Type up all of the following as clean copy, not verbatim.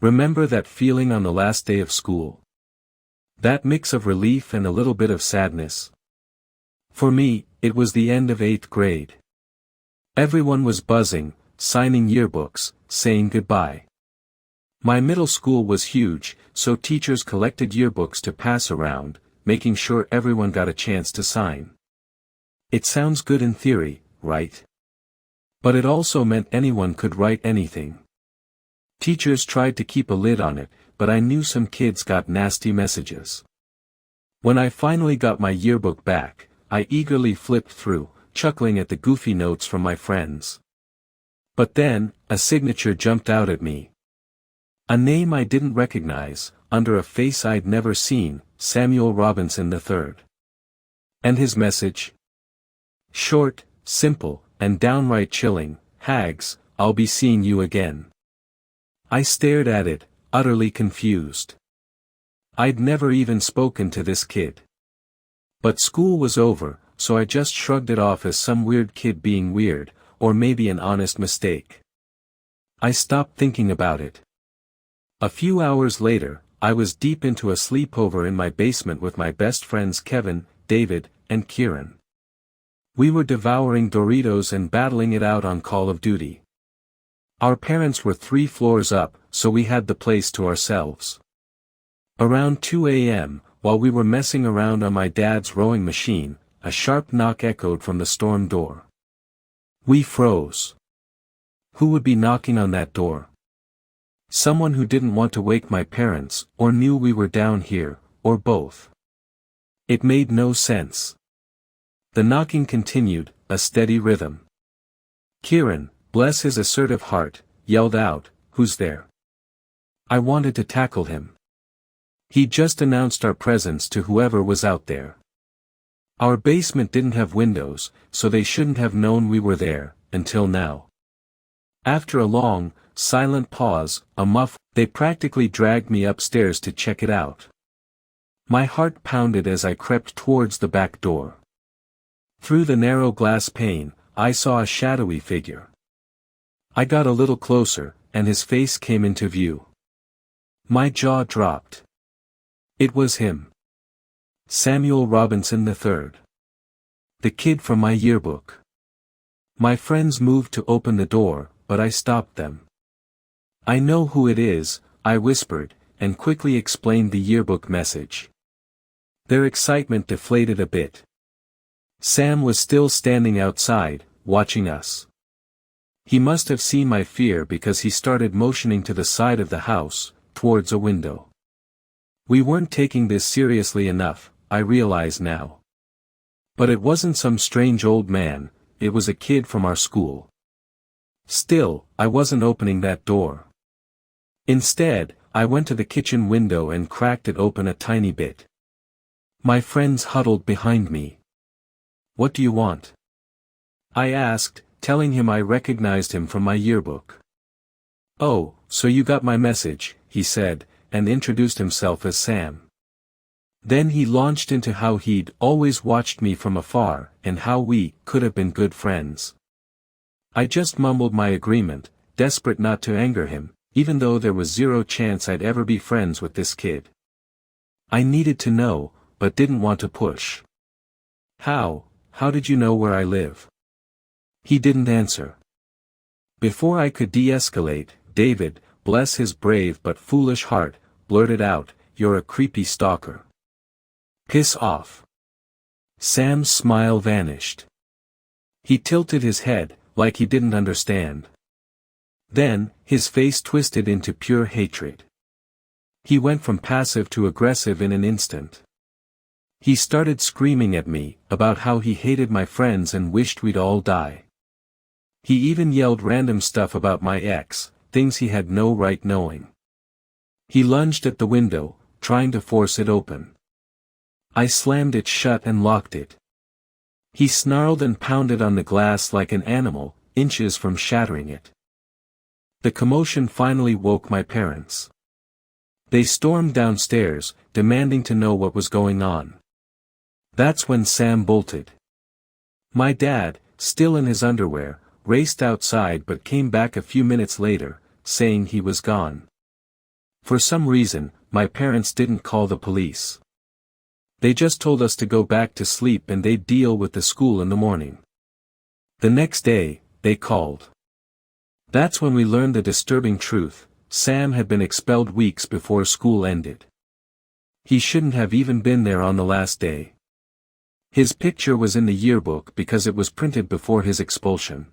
Remember that feeling on the last day of school? That mix of relief and a little bit of sadness? For me, it was the end of 8th grade. Everyone was buzzing, signing yearbooks, saying goodbye. My middle school was huge, so teachers collected yearbooks to pass around, making sure everyone got a chance to sign. It sounds good in theory, right? But it also meant anyone could write anything. Teachers tried to keep a lid on it, but I knew some kids got nasty messages. When I finally got my yearbook back, I eagerly flipped through, chuckling at the goofy notes from my friends. But then, a signature jumped out at me. A name I didn't recognize, under a face I'd never seen, Samuel Robinson III. And his message? Short, simple, and downright chilling. Hags, I'll be seeing you again. I stared at it, utterly confused. I'd never even spoken to this kid. But school was over, so I just shrugged it off as some weird kid being weird, or maybe an honest mistake. I stopped thinking about it. A few hours later, I was deep into a sleepover in my basement with my best friends Kevin, David, and Kieran. We were devouring Doritos and battling it out on Call of Duty. Our parents were 3 floors up, so we had the place to ourselves. Around 2 a.m., while we were messing around on my dad's rowing machine, a sharp knock echoed from the storm door. We froze. Who would be knocking on that door? Someone who didn't want to wake my parents, or knew we were down here, or both. It made no sense. The knocking continued, a steady rhythm. Kieran, bless his assertive heart, yelled out, "Who's there?" I wanted to tackle him. He just announced our presence to whoever was out there. Our basement didn't have windows, so they shouldn't have known we were there, until now. After a long, silent pause, a muff, they practically dragged me upstairs to check it out. My heart pounded as I crept towards the back door. Through the narrow glass pane, I saw a shadowy figure. I got a little closer, and his face came into view. My jaw dropped. It was him. Samuel Robinson III. The kid from my yearbook. My friends moved to open the door, but I stopped them. "I know who it is," I whispered, and quickly explained the yearbook message. Their excitement deflated a bit. Sam was still standing outside, watching us. He must have seen my fear because he started motioning to the side of the house, towards a window. We weren't taking this seriously enough, I realize now. But it wasn't some strange old man, it was a kid from our school. Still, I wasn't opening that door. Instead, I went to the kitchen window and cracked it open a tiny bit. My friends huddled behind me. "What do you want?" I asked, telling him I recognized him from my yearbook. "Oh, so you got my message," he said, and introduced himself as Sam. Then he launched into how he'd always watched me from afar, and how we could have been good friends. I just mumbled my agreement, desperate not to anger him, even though there was zero chance I'd ever be friends with this kid. I needed to know, but didn't want to push. How did you know where I live?" He didn't answer. Before I could de-escalate, David, bless his brave but foolish heart, blurted out, "You're a creepy stalker. Piss off." Sam's smile vanished. He tilted his head, like he didn't understand. Then, his face twisted into pure hatred. He went from passive to aggressive in an instant. He started screaming at me, about how he hated my friends and wished we'd all die. He even yelled random stuff about my ex, things he had no right knowing. He lunged at the window, trying to force it open. I slammed it shut and locked it. He snarled and pounded on the glass like an animal, inches from shattering it. The commotion finally woke my parents. They stormed downstairs, demanding to know what was going on. That's when Sam bolted. My dad, still in his underwear, raced outside but came back a few minutes later, saying he was gone. For some reason, my parents didn't call the police. They just told us to go back to sleep and they'd deal with the school in the morning. The next day, they called. That's when we learned the disturbing truth: Sam had been expelled weeks before school ended. He shouldn't have even been there on the last day. His picture was in the yearbook because it was printed before his expulsion.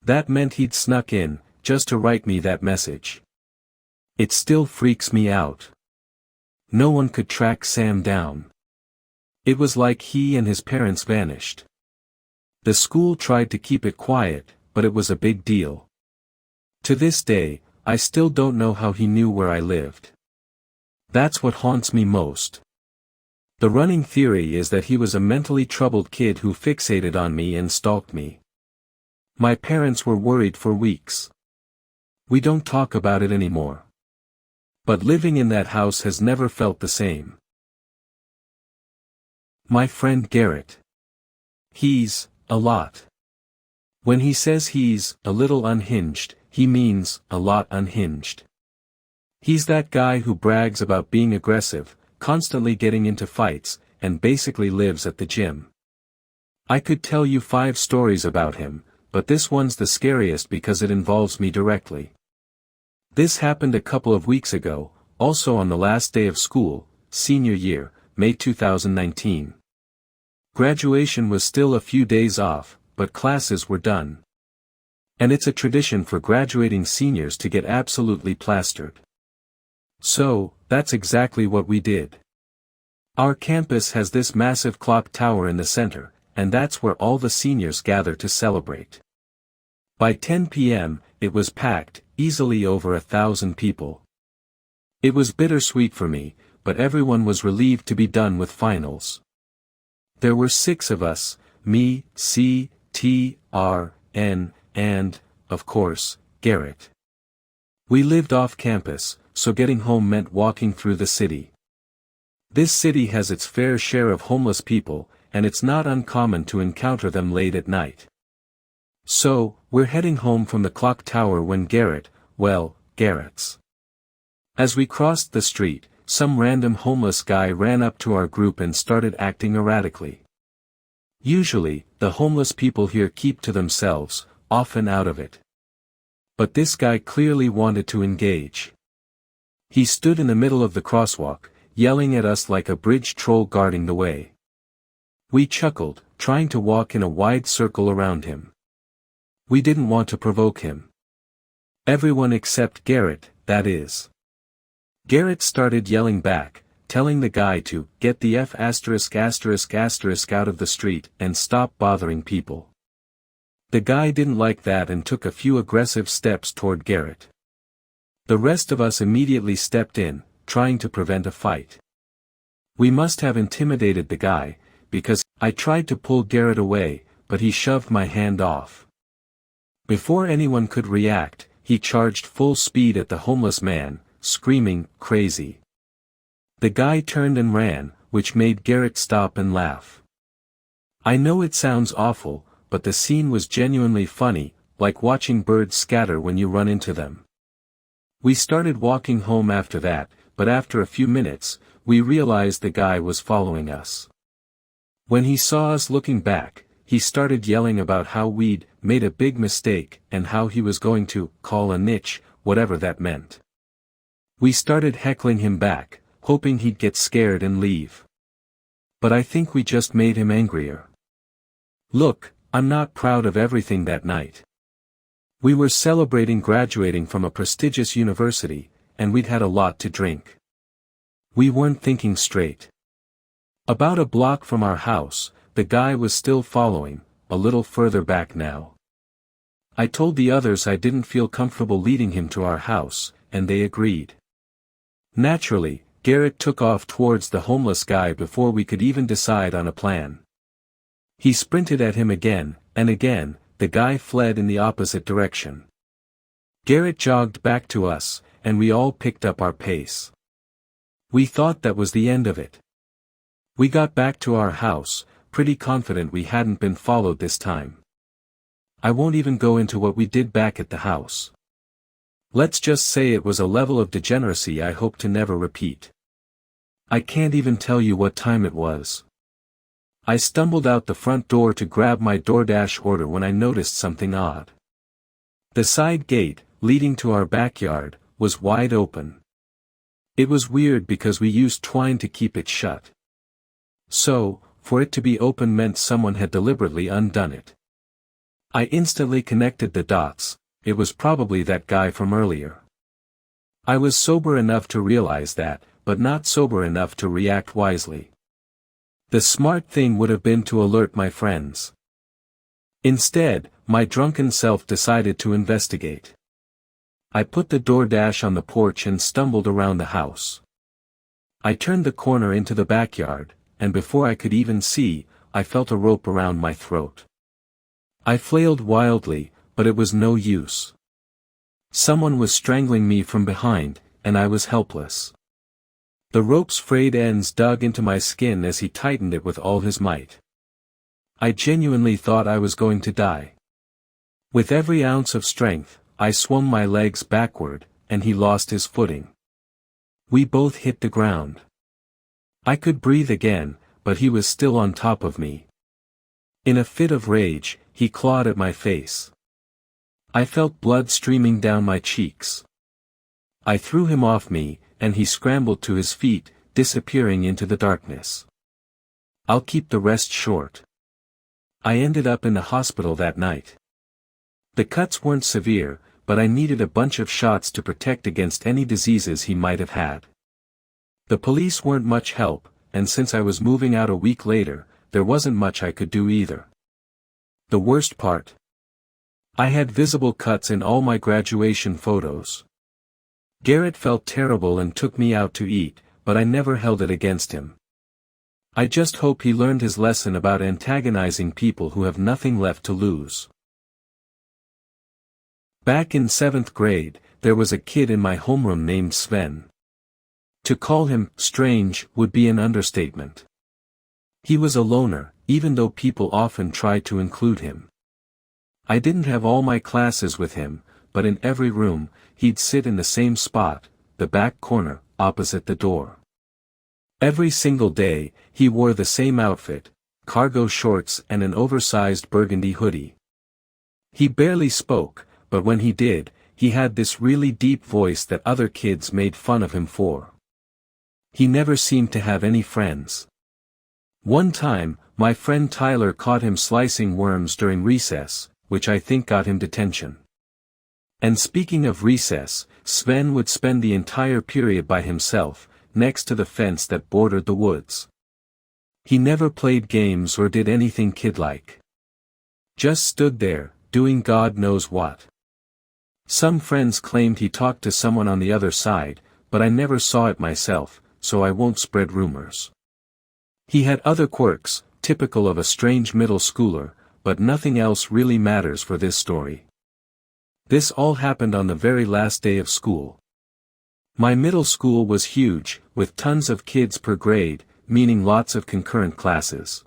That meant he'd snuck in, just to write me that message. It still freaks me out. No one could track Sam down. It was like he and his parents vanished. The school tried to keep it quiet, but it was a big deal. To this day, I still don't know how he knew where I lived. That's what haunts me most. The running theory is that he was a mentally troubled kid who fixated on me and stalked me. My parents were worried for weeks. We don't talk about it anymore. But living in that house has never felt the same. My friend Garrett. He's a lot. When he says he's a little unhinged, he means a lot unhinged. He's that guy who brags about being aggressive, constantly getting into fights, and basically lives at the gym. I could tell you 5 stories about him, but this one's the scariest because it involves me directly. This happened a couple of weeks ago, also on the last day of school, senior year, May 2019. Graduation was still a few days off, but classes were done. And it's a tradition for graduating seniors to get absolutely plastered. So, that's exactly what we did. Our campus has this massive clock tower in the center, and that's where all the seniors gather to celebrate. By 10 p.m., it was packed, easily over 1,000 people. It was bittersweet for me, but everyone was relieved to be done with finals. There were 6 of us, me, C, T, R, N, and, of course, Garrett. We lived off campus, so getting home meant walking through the city. This city has its fair share of homeless people, and it's not uncommon to encounter them late at night. So, we're heading home from the clock tower when Garrett's. As we crossed the street, some random homeless guy ran up to our group and started acting erratically. Usually, the homeless people here keep to themselves, often out of it. But this guy clearly wanted to engage. He stood in the middle of the crosswalk, yelling at us like a bridge troll guarding the way. We chuckled, trying to walk in a wide circle around him. We didn't want to provoke him. Everyone except Garrett, that is. Garrett started yelling back, telling the guy to get the F*** out of the street and stop bothering people. The guy didn't like that and took a few aggressive steps toward Garrett. The rest of us immediately stepped in, trying to prevent a fight. We must have intimidated the guy, because I tried to pull Garrett away, but he shoved my hand off. Before anyone could react, he charged full speed at the homeless man, screaming, "Crazy." The guy turned and ran, which made Garrett stop and laugh. I know it sounds awful, but the scene was genuinely funny, like watching birds scatter when you run into them. We started walking home after that, but after a few minutes, we realized the guy was following us. When he saw us looking back, he started yelling about how we'd made a big mistake and how he was going to call a niche, whatever that meant. We started heckling him back, hoping he'd get scared and leave. But I think we just made him angrier. Look, I'm not proud of everything that night. We were celebrating graduating from a prestigious university, and we'd had a lot to drink. We weren't thinking straight. About a block from our house, the guy was still following, a little further back now. I told the others I didn't feel comfortable leading him to our house, and they agreed. Naturally, Garrett took off towards the homeless guy before we could even decide on a plan. He sprinted at him again, and again, the guy fled in the opposite direction. Garrett jogged back to us, and we all picked up our pace. We thought that was the end of it. We got back to our house, pretty confident we hadn't been followed this time. I won't even go into what we did back at the house. Let's just say it was a level of degeneracy I hope to never repeat. I can't even tell you what time it was. I stumbled out the front door to grab my DoorDash order when I noticed something odd. The side gate, leading to our backyard, was wide open. It was weird because we used twine to keep it shut. So, for it to be open meant someone had deliberately undone it. I instantly connected the dots. It was probably that guy from earlier. I was sober enough to realize that, but not sober enough to react wisely. The smart thing would have been to alert my friends. Instead, my drunken self decided to investigate. I put the DoorDash on the porch and stumbled around the house. I turned the corner into the backyard, and before I could even see, I felt a rope around my throat. I flailed wildly, but it was no use. Someone was strangling me from behind, and I was helpless. The rope's frayed ends dug into my skin as he tightened it with all his might. I genuinely thought I was going to die. With every ounce of strength, I swung my legs backward, and he lost his footing. We both hit the ground. I could breathe again, but he was still on top of me. In a fit of rage, he clawed at my face. I felt blood streaming down my cheeks. I threw him off me, and he scrambled to his feet, disappearing into the darkness. I'll keep the rest short. I ended up in the hospital that night. The cuts weren't severe, but I needed a bunch of shots to protect against any diseases he might have had. The police weren't much help, and since I was moving out a week later, there wasn't much I could do either. The worst part? I had visible cuts in all my graduation photos. Garrett felt terrible and took me out to eat, but I never held it against him. I just hope he learned his lesson about antagonizing people who have nothing left to lose. Back in 7th grade, there was a kid in my homeroom named Sven. To call him strange would be an understatement. He was a loner, even though people often tried to include him. I didn't have all my classes with him, but in every room, he'd sit in the same spot, the back corner, opposite the door. Every single day, he wore the same outfit, cargo shorts and an oversized burgundy hoodie. He barely spoke, but when he did, he had this really deep voice that other kids made fun of him for. He never seemed to have any friends. One time, my friend Tyler caught him slicing worms during recess, which I think got him detention. And speaking of recess, Sven would spend the entire period by himself, next to the fence that bordered the woods. He never played games or did anything kid-like. Just stood there, doing God knows what. Some friends claimed he talked to someone on the other side, but I never saw it myself, so I won't spread rumors. He had other quirks, typical of a strange middle schooler, but nothing else really matters for this story. This all happened on the very last day of school. My middle school was huge, with tons of kids per grade, meaning lots of concurrent classes.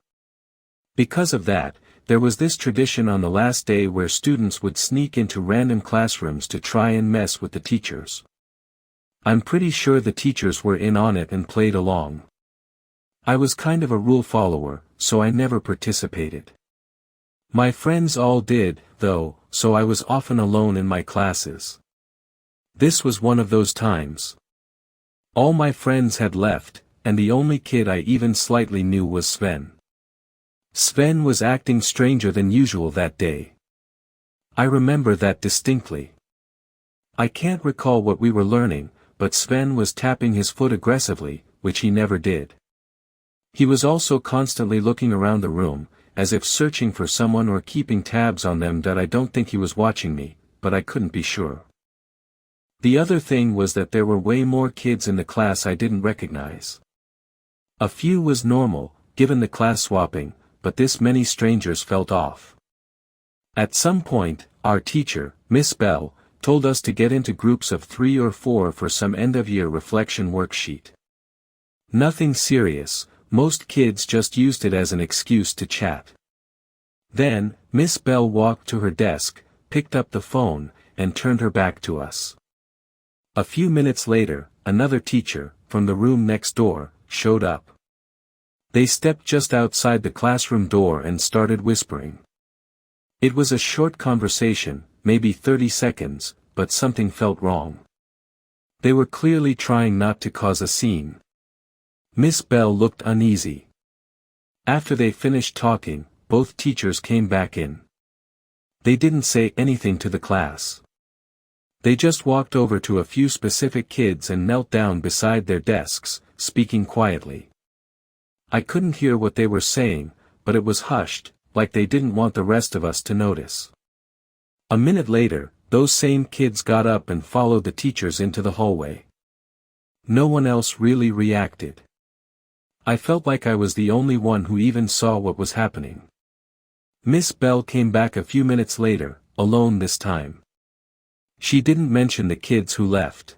Because of that, there was this tradition on the last day where students would sneak into random classrooms to try and mess with the teachers. I'm pretty sure the teachers were in on it and played along. I was kind of a rule follower, so I never participated. My friends all did, though, so I was often alone in my classes. This was one of those times. All my friends had left, and the only kid I even slightly knew was Sven. Sven was acting stranger than usual that day. I remember that distinctly. I can't recall what we were learning, but Sven was tapping his foot aggressively, which he never did. He was also constantly looking around the room, as if searching for someone or keeping tabs on them. That I don't think he was watching me, but I couldn't be sure. The other thing was that there were way more kids in the class I didn't recognize. A few was normal, given the class swapping, but this many strangers felt off. At some point, our teacher, Miss Bell, told us to get into groups of 3 or 4 for some end-of-year reflection worksheet. Nothing serious, most kids just used it as an excuse to chat. Then, Miss Bell walked to her desk, picked up the phone, and turned her back to us. A few minutes later, another teacher, from the room next door, showed up. They stepped just outside the classroom door and started whispering. It was a short conversation, maybe 30 seconds, but something felt wrong. They were clearly trying not to cause a scene. Miss Bell looked uneasy. After they finished talking, both teachers came back in. They didn't say anything to the class. They just walked over to a few specific kids and knelt down beside their desks, speaking quietly. I couldn't hear what they were saying, but it was hushed, like they didn't want the rest of us to notice. A minute later, those same kids got up and followed the teachers into the hallway. No one else really reacted. I felt like I was the only one who even saw what was happening. Miss Bell came back a few minutes later, alone this time. She didn't mention the kids who left.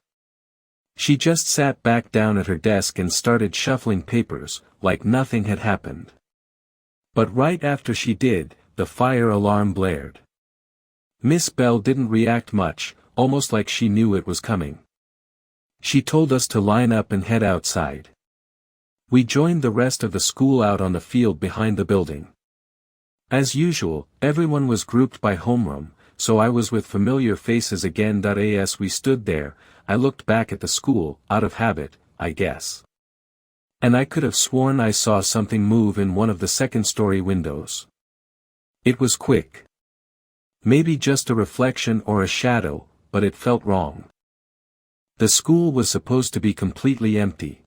She just sat back down at her desk and started shuffling papers, like nothing had happened. But right after she did, the fire alarm blared. Miss Bell didn't react much, almost like she knew it was coming. She told us to line up and head outside. We joined the rest of the school out on the field behind the building. As usual, everyone was grouped by homeroom, so I was with familiar faces again. As we stood there, I looked back at the school, out of habit, I guess. And I could have sworn I saw something move in one of the second-story windows. It was quick. Maybe just a reflection or a shadow, but it felt wrong. The school was supposed to be completely empty.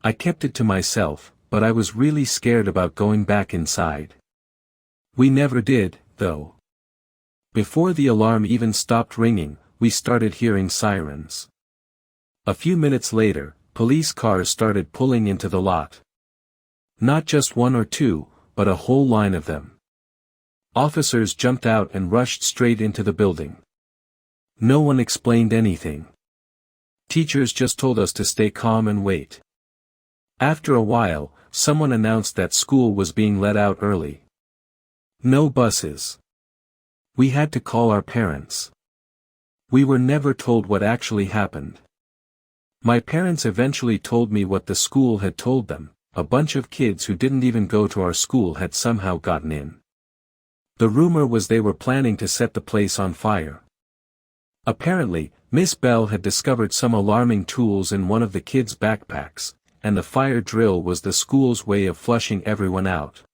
I kept it to myself, but I was really scared about going back inside. We never did, though. Before the alarm even stopped ringing, we started hearing sirens. A few minutes later, police cars started pulling into the lot. Not just one or two, but a whole line of them. Officers jumped out and rushed straight into the building. No one explained anything. Teachers just told us to stay calm and wait. After a while, someone announced that school was being let out early. No buses. We had to call our parents. We were never told what actually happened. My parents eventually told me what the school had told them: a bunch of kids who didn't even go to our school had somehow gotten in. The rumor was they were planning to set the place on fire. Apparently, Miss Bell had discovered some alarming tools in one of the kids' backpacks, and the fire drill was the school's way of flushing everyone out.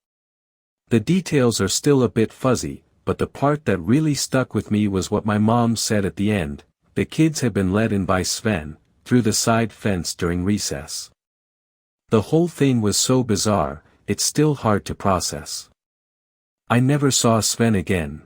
The details are still a bit fuzzy, but the part that really stuck with me was what my mom said at the end: the kids had been let in by Sven, through the side fence during recess. The whole thing was so bizarre, it's still hard to process. I never saw Sven again.